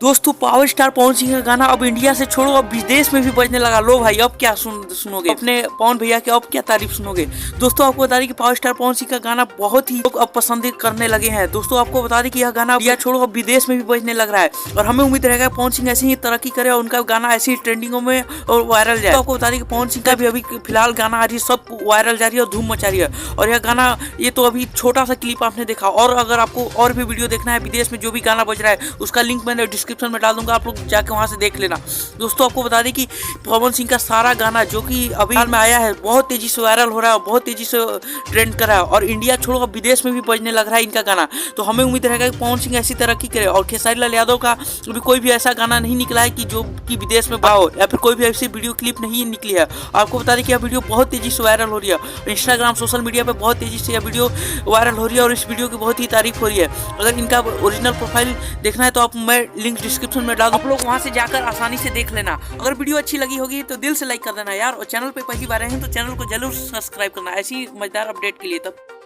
दोस्तों power star Pawan Singh का गाना अब इंडिया से छोड़ो अब विदेश में भी बजने लगा। लो भाई अब क्या सुनोगे अपने पवन भैया के, अब क्या तारीफ सुनोगे। दोस्तों आपको बता दें कि पावर स्टार पवन सिंह का गाना बहुत ही लोग अब पसंद करने लगे हैं। दोस्तों आपको बता दें कि यह गाना इंडिया छोड़ो अब विदेश में भी बजने लग रहा है और हमें उम्मीद रहेगा पवन सिंह ऐसे ही तरक्की करे और उनका गाना ऐसी ट्रेंडिंगों में और वायरल जाए। तो आपको बता दें कि पवन सिंह का भी अभी फिलहाल गाना आ रही है, सब वायरल जा रही है और धूम मचा रही है। और यह गाना ये तो अभी छोटा सा क्लिप आपने देखा, और अगर आपको और भी वीडियो देखना है विदेश में जो भी गाना बज रहा है उसका लिंक मैंने डिस्क्रिप्शन में डाल दूंगा, आप लोग जाके वहां से देख लेना। दोस्तों आपको बता दें कि पवन सिंह का सारा गाना जो कि अभी हाल में आया है बहुत तेजी से वायरल हो रहा है, बहुत तेजी से ट्रेंड कर रहा है और इंडिया छोड़ो अब विदेश में भी बजने लग रहा है इनका गाना। तो हमें उम्मीद रहेगा कि पवन सिंह ऐसी तरक्की करे। और खेसारी लाल यादव का अभी कोई भी ऐसा गाना नहीं निकला है कि जो कि विदेश में बाहो या फिर कोई भी ऐसी वीडियो क्लिप नहीं निकली है। आपको बता दें कि यह वीडियो बहुत तेजी से वायरल हो रही है, इंस्टाग्राम सोशल मीडिया पे बहुत तेजी से यह वीडियो वायरल हो रही है और इस वीडियो की बहुत ही तारीफ हो रही है। अगर इनका ओरिजिनल प्रोफाइल देखना है तो आप मैं लिंक डिस्क्रिप्शन में डाल दूं, आप लोग वहां से जाकर आसानी से देख लेना। अगर वीडियो अच्छी लगी होगी तो दिल से लाइक कर देना यार, और चैनल पे पहली बार आए हैं तो चैनल को जरूर सब्सक्राइब करना ऐसी मजेदार अपडेट के लिए। तब